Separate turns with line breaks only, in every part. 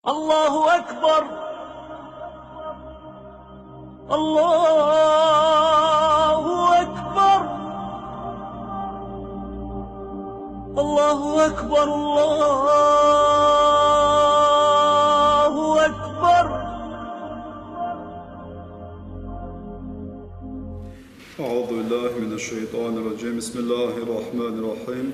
الله أكبر. الله أكبر. الله أكبر. الله أكبر.
أعوذ بالله من الشيطان الرجيم. بسم الله الرحمن الرحيم.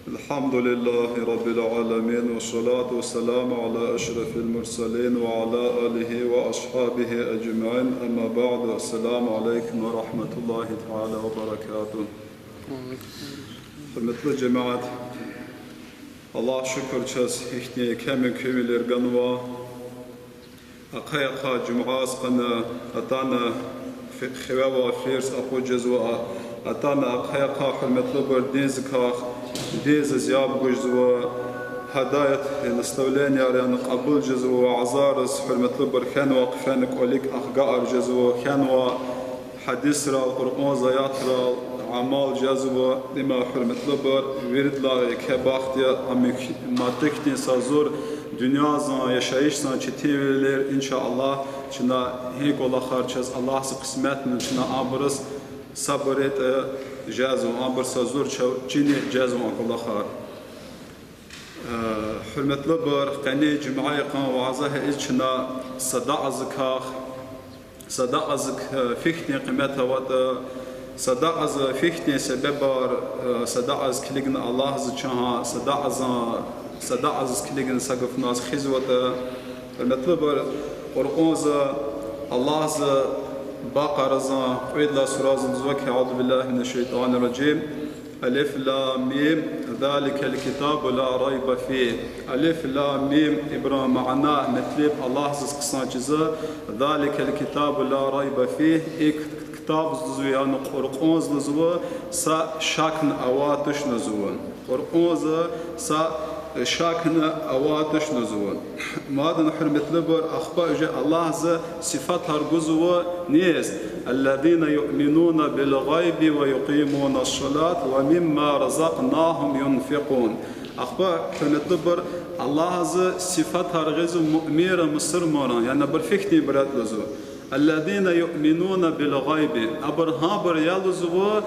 الحمد لله رب العالمين، والصلاة والسلام على أشرف المرسلين وعلى آله وأصحابه أجمعين. أما بعد، السلام عليكم ورحمة الله تعالى وبركاته. Hürmetli cemaat, Allah şükür çöz ihtiye kemin kümiler ganva akayaka cum'as qana atana خواوا فيرس أخو جزوة أتانا أخيقا حرمت لبر ديز زياب جزوة هداية نستولين يعني قبول جزوة عزارس حرمت لبر خانوا قفانك وليك أخقار جزوة خانوا حديث را القرآن زيات را عمال جزوة لما حرمت لبر ورد لا كباختيا ما تكتين سازور dünya zan yaşayış zan çetiveler inşallah çına hek ola harçaz Allah kısmetini çına abırız sabret cazım abır sazur çini cazım Allah har hürmetli bar qani cumaya qan vaazah çına sada azk fikni qimata wa sada az fikni sebebar sada az kiligin Allah zçaha sada az kiligin sagaf nas khizwata المطلب قرآن الله باقرة وإدلا سورة زوك أعوذ بالله من الشيطان الرجيم ألف لام ميم ذلك الكتاب لا ريب فيه ألف لام ميم إبراهيم معنا مطلب الله قصنا جزاء ذلك الكتاب لا ريب فيه كتاب زويان قرآن زوى سا شاكن أواتش نزوى قرآن سا شاكنا أواتش نزوان مادن حرمت لبر أخبار الله صفات هرجزوا نيز الذين يؤمنون بالغيب ويقيمون الصلاة ومما رزقناهم ينفقون أخبار حرمت لبر الله صفات هرجزوا مؤمر مصر مران يعني برفكتي برات لزو الذين يؤمنون بالغيب أبرها بريالزوا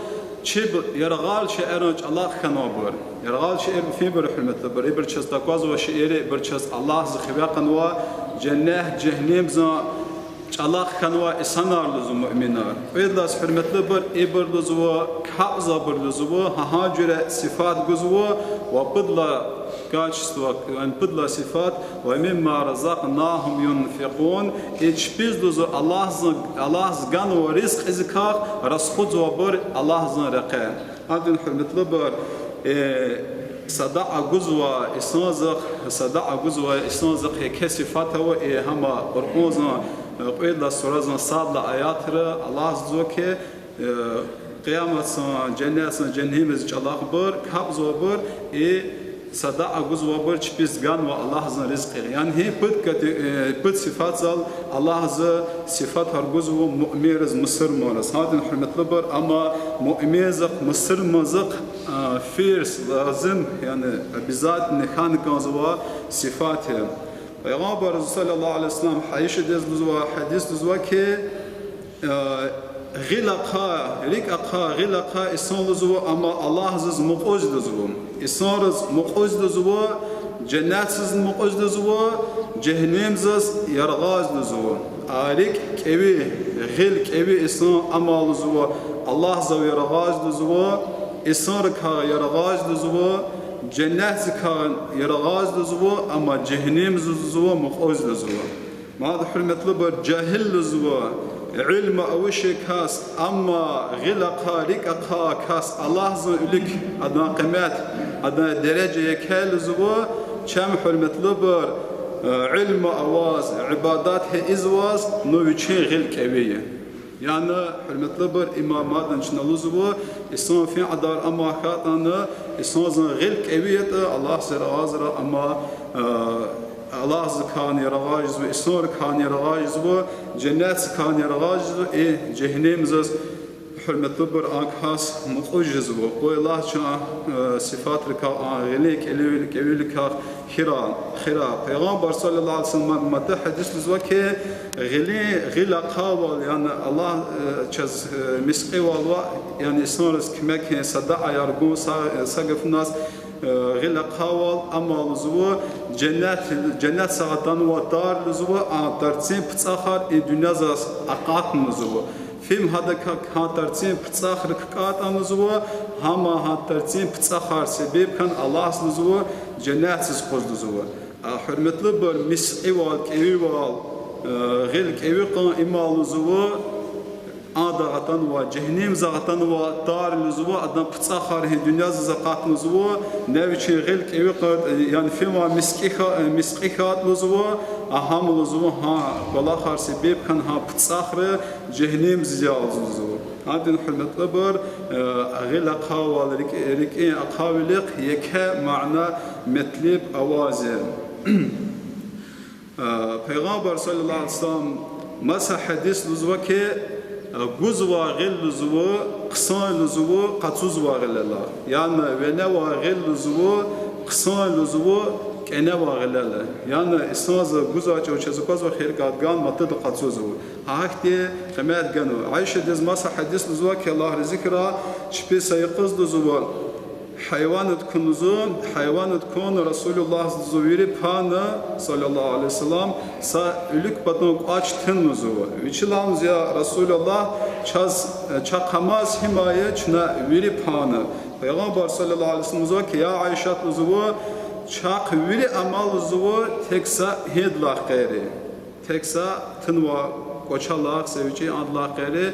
چه يرغال شعرج الله خنابر يرغال شعر في برحمة بر إبرشس تقواز وشعر إبرشس الله زخباقن وجنة جهنم زا الله خنوا إسنار لزو مؤمنار وإذا حرمة بر إبر لزو كابزا بر لزو هاجر صفات جزو وبدلا كاشستوا أن بدلا صفات ومما رزقناهم ينفقون إجبيز لزو الله زغان ورزق إزكار رسخوز وبر الله زن رقان هذا حرمة بر صداع جزوة إسنازق كصفاته وهما قرآن قيد سورة صاد آيات الله زوك قيامة جنة جنهم الله بر كابز وبر صداع جزوة بر تبيز جان والله زن رزق يعني هي بد صفات زال الله ز صفات هرجزوة مؤمرز مصر مارس هذا حرمة لبر أما مؤمرزق مصر مزق فيرس لازم يعني بذات نخان كازوا صفاته پیغمبر صلی الله علیه وسلم حدیث دزوا حدیث دزوا که غلقا اسان دزوا اما الله عز مقوز دزوا اسان مقوز دزوا جنات عز مقوز دزوا جهنم عز يرغاز دزوا آریک کوی غل کوی اسان اما دزوا الله عز يرغاز دزوا اسان کا يرغاز دزوا جنات كان يرغاز دزوا أما جهنم دزوا مقوز دزوا ما هذا حرمة لبر جاهل دزوا علم أوش كاس أما غلقا لقا كاس الله زلك أدنى قيمات أدنى درجة يكال دزوا كم حرمة لبر علم أواز عبادات إزواز نويتشين غل كبير يعني حرمت لبر إمامات نشنا لزوا إسلام في عدار أما خاتنا إسلام غير كبيرة الله سر عازرة أما الله كان يرغاز وإسلام كان يرغاز وجنات كان يرغاز جهنم زس hürmetli bir ankas muciz bu. O Allah çağ sıfatı ka ağırlık, evlilik hira. Peygamber sallallahu aleyhi ve sellem madde hadis var ki gila qaval yani Allah çaz miski valva yani isnarız kimek sada ayargu sagafnas gila qaval amal zuvu cennet saatan ve dar zuvu dartsin ptsahar dünya zas aqat zuvu film hada hatartsin ptsahar kat amzuvu hama hatartsin ptsahar sebep kan Allah zuvu cennetsiz qozdu zuvu hürmetli bir miski val evi val غلق أيقان إمال الزوا عدا عطان وجهنم زعطان ودار الزوا عدنا بتصاخر هي دنيا زقات الزوا نبيشين غلق أيقان يعني فيما مسقيخات الزوا أهم الزوا ها ولا خار سبب كان ها بتصاخر جهنم زيال الزوا عندنا حرمة لبر غلق هوا ركين أقاولق يكه معنى مطلب أوازن Peygamber sallallahu aleyhi ve sellem masa hadis lüzva ki guzva gil lüzva kısan lüzva katsuz var ilerler. Yani ve ne var gil lüzva kısan lüzva kene var ilerler. Yani isnazı guzva çözükaz ve xirkat gan matı da katsuz var. Hakti kımet ganu. Ayşe diz masa hadis lüzva ki Allah zikra şüphe sayıkız lüzva. Hayvanat konu Resulullah zuviri pana sallallahu aleyhi ve sellem sa ülük batın açtın zuva. Viçilamız ya Resulullah çakamaz himaye çına viri pana. Peygamber sallallahu aleyhi ve sellem zuva ki ya Ayşe zuva çak viri amal zuva teksa hidlah gayri. Teksa tınva koçallah sevici adlah gayri.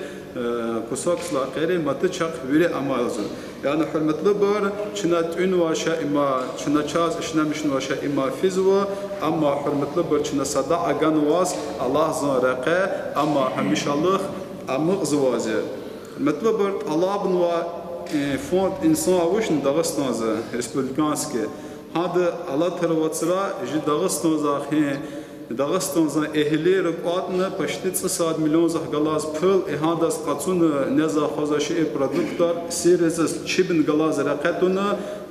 Kusaksla gayri matı çak viri amal zuva. Yani hürmetli bir çinat ün vaşa ima çina çaz işlemişin vaşa ima fizva ama hürmetli bir çina sada agan vaz Allah zaraqe ama hamişallah amıq zvazi hürmetli bir Allah bunva fond insan avuşun Dağıstan'ı respublikanski hadı Allah tarafıra ji Dağıstan'ı Dağıstan'ın ehli rıqatını paştitsi saat milyon galaz pıl ihadas qatsun neza xozaşı produktar serisiz çibin galaz raqatunu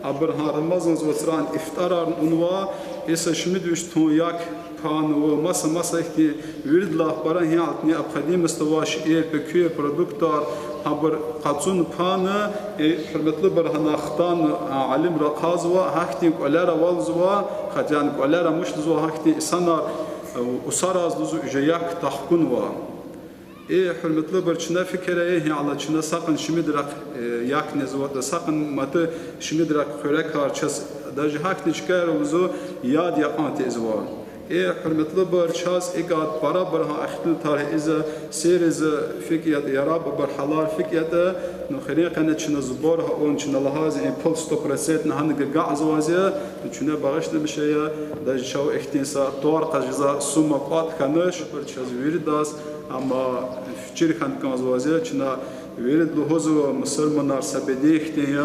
abr Ramazan zvasran iftarar unva esa şimdi düştün yak panu masa ki virdlah baran hi altni abqadim istavaş pekü produktar abr qatsun panı hürmetli bir hanaxtan alim raqazva hakti qolara valzva xajan qolara mushlzva hakti sanar usaraz luzu jayak tahkunva hürmetli bir çına fikireye ala çına sakın şimdirak yak nezvata sakın matı şimdirak xörek harças daj hakti çıkar luzu yad yakan tezva hürmetli bir çaz igat para bir ha ihtil tarih iza seriz fikiyat yarab bir halal fikiyat no khariqana çına zbor ha on çına lahaz pull stop reset han gaz vaziya çına bağışlı bir şey daj çav ihtinsa tor qajiza summa qat kanaş bir çaz virdas ama fikir kan kan vaziya çına verid luhuzu Müslümanlar sabedi ihtiya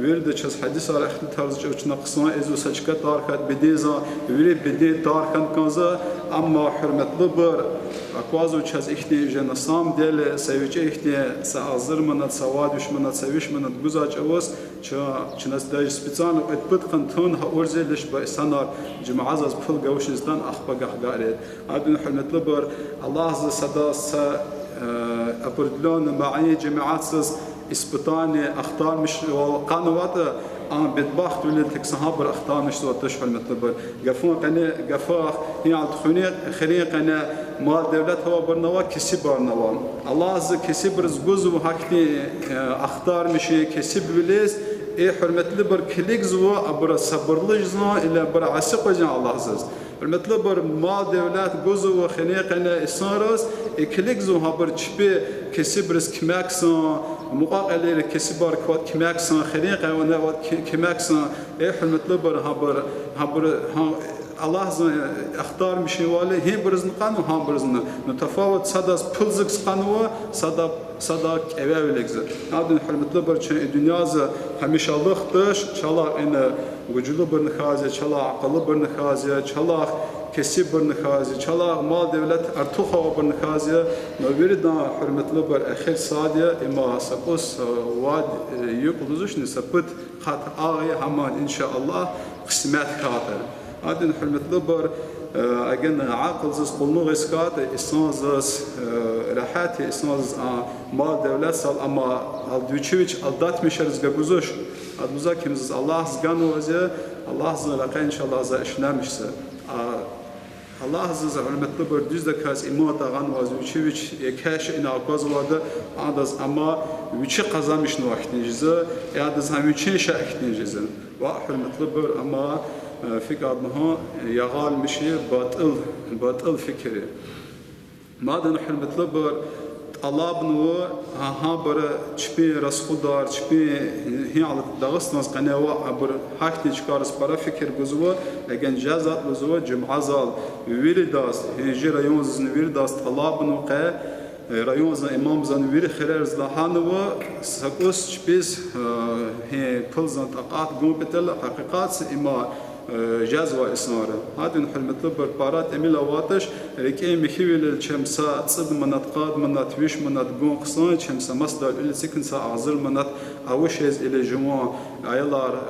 verid çaz hadis ala ihtil tarzı çına qısma ezu saçka tarkat bediza verid bedi tarkan kanza ama hürmetli bir akvazo çaz ihtiya janasam dele sevice ihtiya sa azır manat savad düşmanat seviş manat guzaç avos çına staj spesialno etbit kanton ha orzeliş ba sanar cemaazaz pul gavşistan akhbagah garet adın hürmetli bir Allah sada sa أبردلون معي جماعات إسبتاني أختار مش قنوات أنا بدبخت ولا تكسهابر أختار مش وتشحن متبر قفون قناة قفاخ هي على خنيق خريق قناة ما دولة هو برنوا كسب برنوا الله عز كسب رزقوز وحكتي أختار مش كسب بليس حرمتلي بر كليك زوا أبر صبرلي زوا إلى بر عسق وجه الله عز hürmetli bir mal devlet gozu ve xeniyaqana isarız eklik zo haber çipi kesibris kimaksan muqaqaleri kesibar kwat kimaksan xeniqa ve nevat kimaksan hürmetli bir haber Allah اختار مشيواله هم برزن قانو هم برزن نتفاوت صداس پلزك قانو صدا كويلكز هذا حرمتلي برچ دنياز هميشه الله دش چلا ان وجود برنخازه چلا عقل برنخازه چلا kesi bir nikazi çala mal devlet artuha bir nikazi naviri da hürmetli bir ahir sadiye ima sakos vad yukuluzuş ne sapıt hat ağay haman inşallah kısmet kader adın hürmetli bir اجن عاقل زس قلنا غسكات إسنازس راحتي إسناز مال دولة سال أما الدوتشيفش الدات مشرز جبوزش الدوزا كمز الله زجانو وزي الله زلقين إن شاء الله زا إشنامشس الله زز علمت لبر düz de kaz imota gan vaziyevich yekash in aqaz vada adas ama vichi qazamış nuahtinijize ya da zamiçin şahtinijize va hürmet libur ama fikad maha yagal mişi batıl fikri madan hürmet libur Allah bnu ha bara çpi rasudar çpi hiyalet Dağıstan qanawa abur hakti çıkarız para fikir guzwa egen cazat guzwa cumazal viridas hijra rayonzun viridas Allah bnu qa rayonzun imamzan vir khirarz lahanwa sakos çpis he pulzan taqat gumbetel haqiqat ima جزوة إسنارة هذا نحلمت لبر بارات أميل واتش ركي مخيول الشمسة تصد منات قاد منات ويش منات قون قصان شمسة مصدر إلى سكن سا عزل منات أوشيز إلى جماع عيلار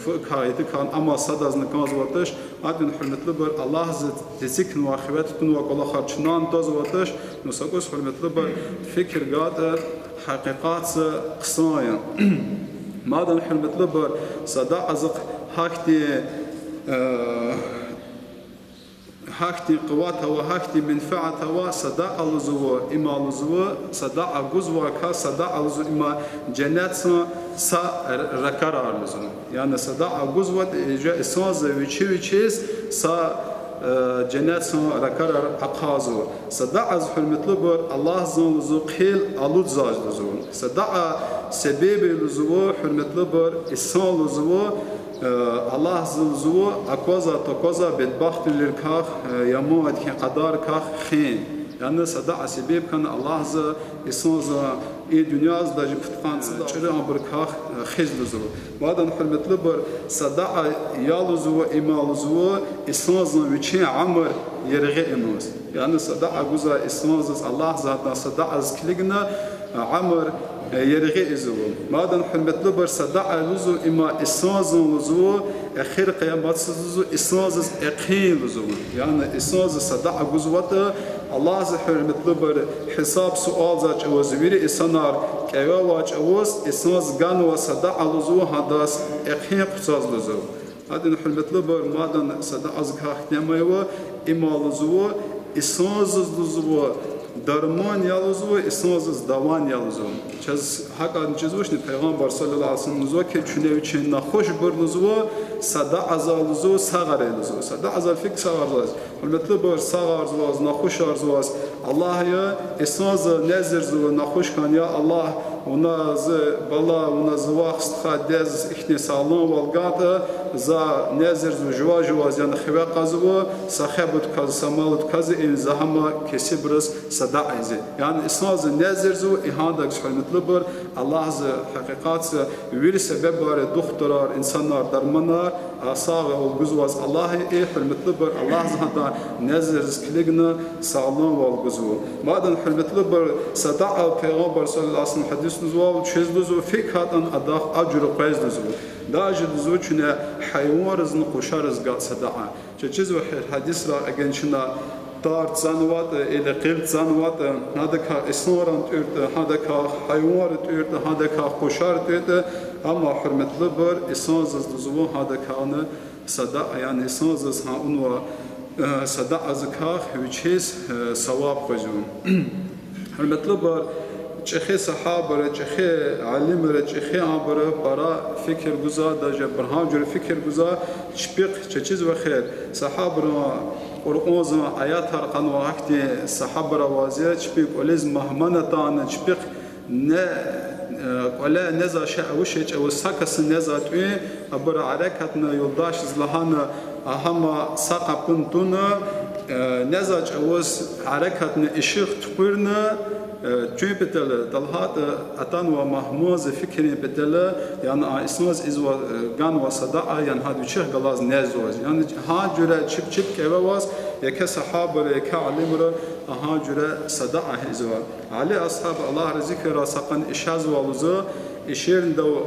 فوق هاي كان أما صدز نكاز واتش هذا نحلمت لبر الله زد تسكن واخوات تنوك الله خرجنان تاز واتش نسقوس حلمت لبر فكر قاد حقيقات قصايا ماذا نحلمت لبر صدا عزق هاكتي قواتها وهاكتي منفعتها وصداع لزوا إما لزوا صداع جزوا كا صداع لزوا إما جنات سا ركرار لزوا يعني صداع جزوا جاء إساز ويشيز سا جنات سا ركرار أقازو صداع حرمت لبر الله زون لزوا قيل ألود زاج لزوا صداع سبب لزوا حرمت لبر إسان لزوا الله زلزو أقوزا تقوزا بدبخت للكاخ يموت كي قدار كاخ خين يعني صدع سبب كان الله ز إسناز إيه دنيا ز داج فتقان شر أمر كاخ خزلزو بعد نحلمت لبر صدع يالزو إمالزو إسناز وشين عمر يرغي إنوس يعني صدع جوزا إسناز الله زاد صدع ز كلجنا عمر يرغي إزو مادن حلمت لبر صدع لزو إما إسناز لزو أخير قيامات لزو إسناز أقيل لزو يعني إسناز صدع جزوات الله حلمت لبر حساب سؤال زاج وزوير إسنار كيوا واج أوس إسناز جان وصدع لزو هداس أقيل قصاز لزو هذا حلمت لبر مادن صدع زكاح نمايوا إما لزو إسناز لزو درمان yalızı isnazız davan yalızı. Çez hakan çizmiş ne Peygamber sallallahu aleyhi ve sellem zor ki çüneviçin nahoş burnuzı sada azalızı sağarelizı. Sada azal fik sağarız. Hürmetli bir sağarız nahoş arzuz. Allah ya isnaz nezirzu nahoş kan ya Allah ona z bala ona zvaxt khadez ihne salon valgata za nezirzu jwa yani khwa qazvu sahabut kaz samalut kaz in zahama kesibras sadaize yani isnaz nezirzu ihanda hürmetli bir Allah z hakikat vir sebep var doktorar insanlar darmanar sağ ol güzvaz Allah hürmetli bir Allah zada nezirz kiligna sağlam ol güzvu madan hürmetli bir sada'a Peygamber sallallahu aleyhi ve sellem hadis نزوا چیزلزو فکران اداخ اجر قیز نزوا داج نزوا چنه حیوان رزن قشارز قد صدعه چیز و حدیث را اگنشنا دارت زنوات إلى قلت زنوات هذا كا إسنوران تورت هذا كا حيوان تورت هذا كا قشار تورت أما حرمت لبر إسناز ززوا هذا كان صدع يعني إسناز ها أنوا صدع زكاخ وجهز ثواب قجون حرمت لبر چخه صحابه چخه علم چخه عبره برا فکر گذار داجه برهام جور فکر گذار چپیق چیز و خیر صحابه قرآن زمان آیات هر قن وقتی صحابه روازه چپیق ولیز مهمانتان چپیق نه ولا نزا شيء أو شيء أو ساكس نزا توي أبر عركتنا يلداش زلهنا أهم ساقبنتنا نزا أو عركتنا إشيخ تقولنا جون بتل دلهات أتان ومهموز فكرين بتل يعني إسماز إزوا جان وصداع يعني هذا شيء غلاز نازوز يعني ها جرا شب كواز يك صحاب يك علمر ها جرا صداع إزوا على أصحاب الله ذكر سقن إشاز والوزا إشيرن دو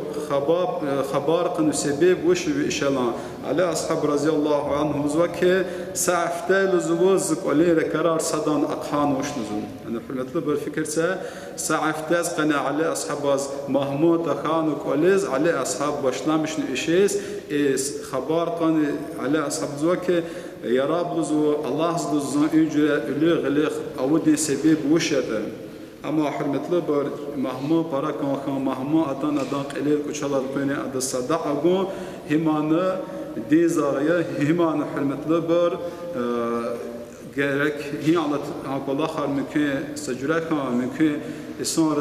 خبار قن سبب وش بإشلان على أصحاب رضي الله عنهم زوجة سعفتال زوز قليل ركرار صدان أقحان وش نزون أنا حلمت بالفكر سعفتاز قنا على أصحاب محمود أخان وقليز على أصحاب وشنامش إشيس خبار قن على أصحاب زوجة يا رب زو الله زو إجرا لغلق أودي سبب وشته اما حرمت لبر مهما پاراکان خان مهما اتان قلیل کچالات بینه اد صدع اگو همان دیزایه همان حرمت لبر gerek hiyalet akolakhar mümkün secrekha mümkün isar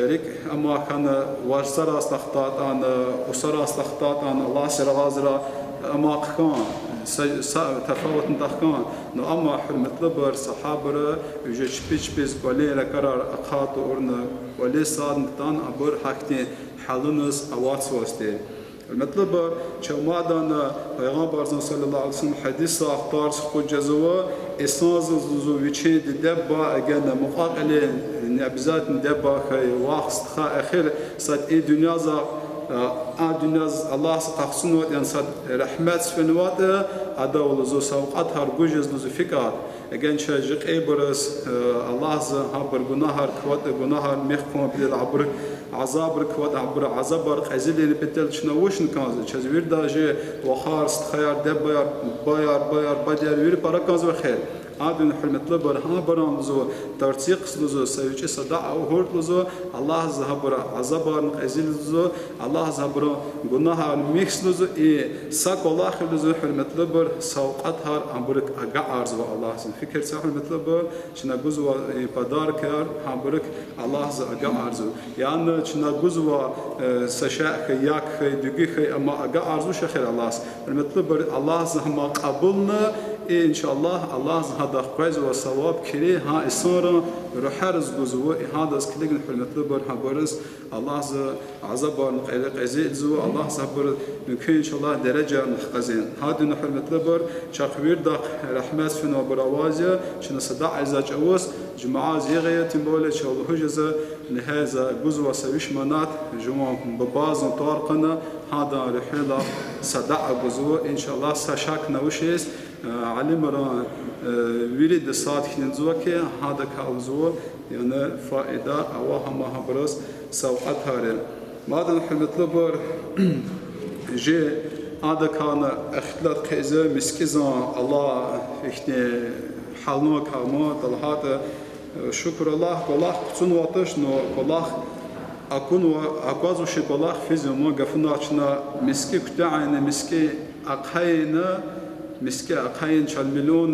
rik ama kana varsar aslahtat an usar aslahtat an Allah seragazra ama kan تفاوت نتاخكان نو اما حرمت لبر صحابره يجي بيش قولي لقرار اقاط ورنا قولي صاد نتان ابر حكتي حلنس اواتس واسطه المطلب شومادان پیغمبر صلی الله علیه وسلم حدیث اختار خود جزوا اساس زوجي دبا اجن مقاقل نبذات دبا خي واخست خا اخر صد اي دنيا دنيا الله تقسن يعني صد رحمت فنوات ادا ولزو سوقات هر جوجز لزو فكر اجن شجق اي برس الله هبر جناهر كوات جناهر مخكم بيد عبر عذاب ركوات عبر عذاب قزيل اللي بتل شنوش نكاز تشزوير داجي وخار استخيار دبير باير بدر وير باراكاز وخير عادن حرمت لبر ها برام زو ترتيق لزو سويچ صدع او هورت لزو الله زهبر عذاب قزيل لزو الله زهبر گناه ميكس لزو اي ساق الله لزو حرمت لبر سوقات هر امبرك اگا ارز الله فكر صح حرمت لبر شنا گزو پدار كار امبرك الله ز اگا ارز يعني شنا گزو سشاء ياك دغي اما اگا ارزو شخير الله حرمت لبر الله زهما قبولنا إن شاء الله هذا قيز وثواب كري ها إصرار رحرز جزوة هذا سكلين حلمت لبر حبرز الله عذاب قزيل زو الله صبر ممكن إن شاء الله درجة نحقزين هذا نحلمت لبر شاكبير دق رحمة فينا براوازيا شن صدع عزاج أوس جماعة زيغية تنبولة شاء الله جزء لهذا جزوة سويش منات جماعة بباز طارقنا هذا رحلة صدع جزوة إن شاء الله سشاك نوشيس علم را ورد ساعت خنزوا که هذا كأوزوا يعني فائدة أوها ما هبرز سوقت هارل مادن حلمت لبر جي هذا كان اختلاط قيزة مسكزان الله إحنا حلنا كما طلعت شكر الله كله قصون واتش نو كله أكون وأقاز وش كله في زمان قفنا عشنا مسكي كتاعنا مسكي أقهينا مسكي أقاين شال مليون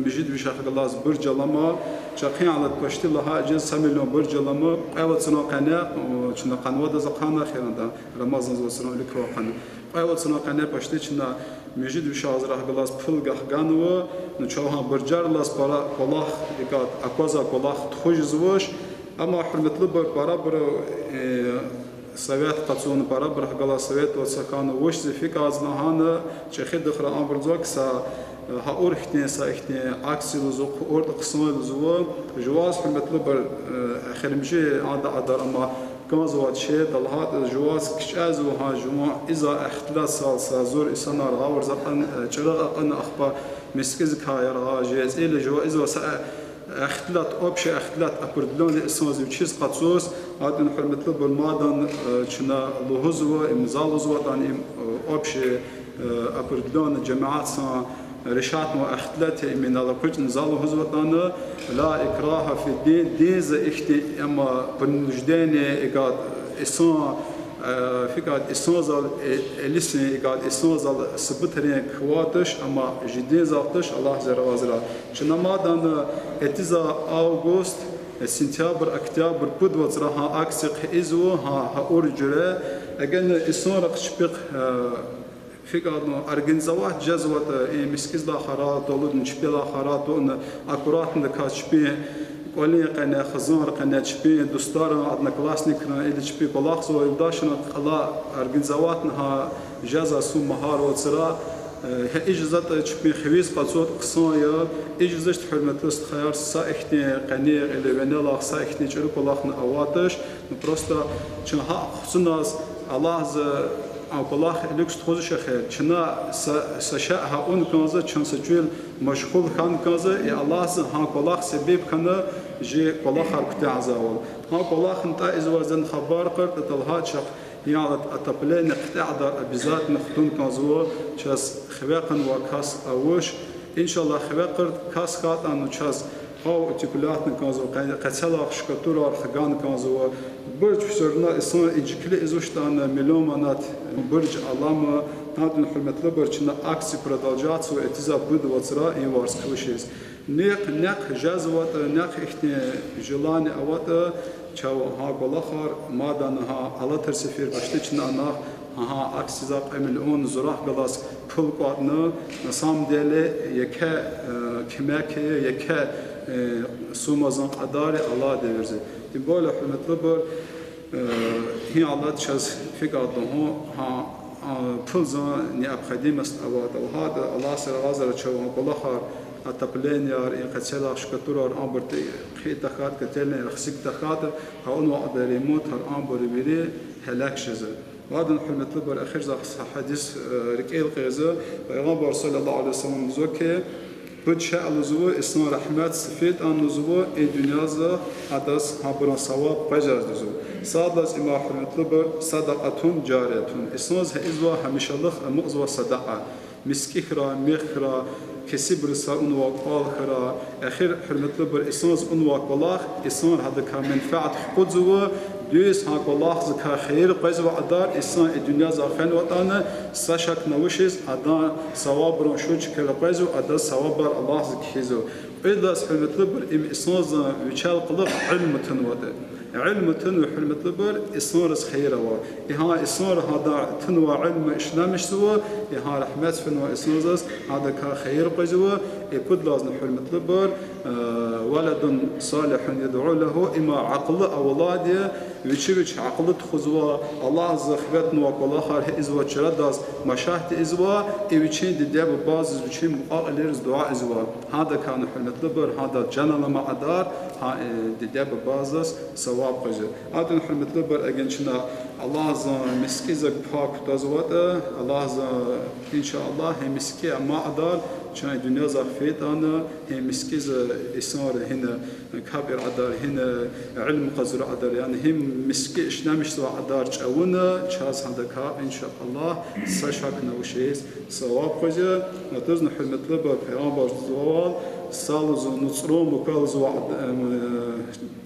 مجد بشاخ الله برج لما شاقين على تبشت الله أجل 100 مليون برج لما قوة سنة قناة شنا قنوات زقانا خيرا دا رمضان زوسنا لكوا قناة قوة سنة قناة بشتي شنا مجد بشاخ الله بفل قانوا نشوفها برجار الله سبارا الله إقاد أقوزا الله تخرج زوج أما حرمت لبر برابر Совет قصون برابر حقلا совет وسكان وش زفيك أزنهانا شخيد دخل أمر زوج سا هأور إحتى سا إحتى عكس لزوج أور قصون لزوج جواز حمت لبر آخر مشي عدا أما كم زوج شيء دلهات جواز كشاز وها جماع إذا اختلاس سال زور إسنا رغور زقن شرق أقن أخبار مسكز كاير جاز إلى جواز إذا اختلاط أبشة اختلاط أبردلون لإسماز وشيز قصوص هذا نحرمت له بالمادن شنا لهزوة إمزالزوة دان أبشة أبردلون جماعات سان رشات واختلاط من الله كل نزال هزوة دان لا إكراه في الدين ديز إختي أما بنجدين إقاد إسان فكرة إسنازل لسه قاعد إسنازل سبترين كواتش أما جدين زاتش الله زر وزرا شنا ما دان اتزا أغسطس سنتيابر أكتوبر بود وزراها أكسق إزو ها أورجرا أجن إسنارق شبق فكرة أرجنزوات جزوة مسكز لا خرات ولد نشبه لا خرات ون أكورات نكاش بيه قولي قنا خزار قنا تشبي دوستار عندنا كلاسني كنا إذا تشبي كلاخ زو يبداشنا الله أرجنزواتنا جازا سو مهار وتسرا إجازات تشبي خويز قصود قصايا إجازة حرمتلست خيار سائحتي قنير إلى بنلا سائحتي تشرب كلاخنا أواتش نبرستا شنها خصناس الله أو كلاخ لكس تخوز شخير شنا سشاء هون كنزة شن سجل مشغول كان كنزة يا الله ها كلاخ سبب كنا جي كلاخ أركتي عزاول ها كلاخ أنت إذا وزن خبر قرط تلهات شخ يعني أتبلين قطع دار بذات نختون كنزوا شاس خواقن وكاس أوش إن شاء الله خواقر كاس كات أنو شاس أو ارتكولات نكازو قتلا شكتورا خجان كازو برج سرنا إنسان إجكلي إزوشتان مليونات برج علامة نادن حرمت لبرجنا أكسي برادالجات سو اتزا بود وزرا إن وارس كوشيز نق جازوات نق إختي جلاني أوات شاو ها بلاخر ما دانها على ترسفير بشتشنا أنا ها أكسي زاق مليون زراح بلاس كل قادنا نسام ديله يكا كماك يكا سومازان قداري الله ديرزي تبولا حرمت لبر هي الله تشاز فيك عدنه ها بلزان نأبخديم است أواد وهذا الله سر غازر تشوه بلاخر أتبلين يار إن قتلا شكتورار أمبرت خيت دخات كتلنا رخصك دخات هون وعد ريموت هر أمبر بيري هلاك شزر وهذا حرمت لبر آخر حديث ركيل قيزة پیغمبر صلى الله عليه وسلم زوكي بود شاء لزوو اسم رحمت سفید آن لزوو ای دنیازه عدس هابران ثواب بجاز لزوو صادلاز اما حرمت لبر صدقتون جاریتون اسماز هیزوا همیشه لخ مغزوا صدقه مسکی خرا میخ خرا کسی برسا اون واقعال خرا آخر حرمت لبر اسماز اون واقعالاخ اسمان هذا كمنفعت خود زوو دویس ها الله زکا خیر قیز و عدار اسان دنیا زاخن وطانه ساشک نوشیز عدان ثواب برون شوچ کل قیز و عدان ثواب بر الله زکیزو ایدا حرمت لبر ام اسان وچال قلق علم تنوده علم تنو حرمت لبر اسان رز خیره و إها اسان هذا تنو علم اسلامش سوا إها رحمت فنو اسان رز هذا کا خیر قیز و يكون لازم حرمت لبر ولد صالح يدعو له إما عقل أولاده ويشوش عقل تخزوا الله زخبت نوك الله خير إزوا شرداز مشاهد إزوا إيشين دياب باز إيشين مقاليرز دعاء إزوا هذا كان حرمت لبر هذا جنة لما عدار دياب بازس ثواب قجر هذا حرمت لبر أجنشنا الله مسكيزك باك تزوات الله إن شاء الله هي مسكي ما عدار شان الدنيا زخفيت أنا هي مسكيز إسار هنا كبر عدار هنا علم قزر عدار يعني هم مسكي إشنامش سوا عدار جونا شاز هذا كاب إن شاء الله ساشكنا وشيس ثواب خجة نتوزن حرمت لبر پیغمبر زوال سالز نصرو مكالز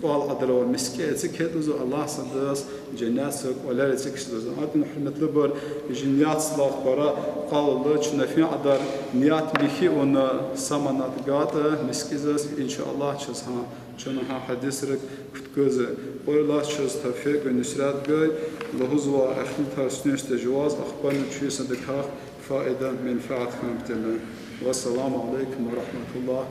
قال عدار مسكي تكيدز الله صدق جنات ولا تكسدز هذا حرمت لبر جنيات صلاح برا قال الله شنفي عدار نيات بخي ونا سامانات قاطع مسكيزس إن شاء الله شزها شنها حديث رك كتكوزة ولا شز تفيق ونسرات جاي لهزوا أخذ ترسنيش تجواز أخبارنا شيء صدقها فائدة منفعة خامتنا والسلام عليكم ورحمة الله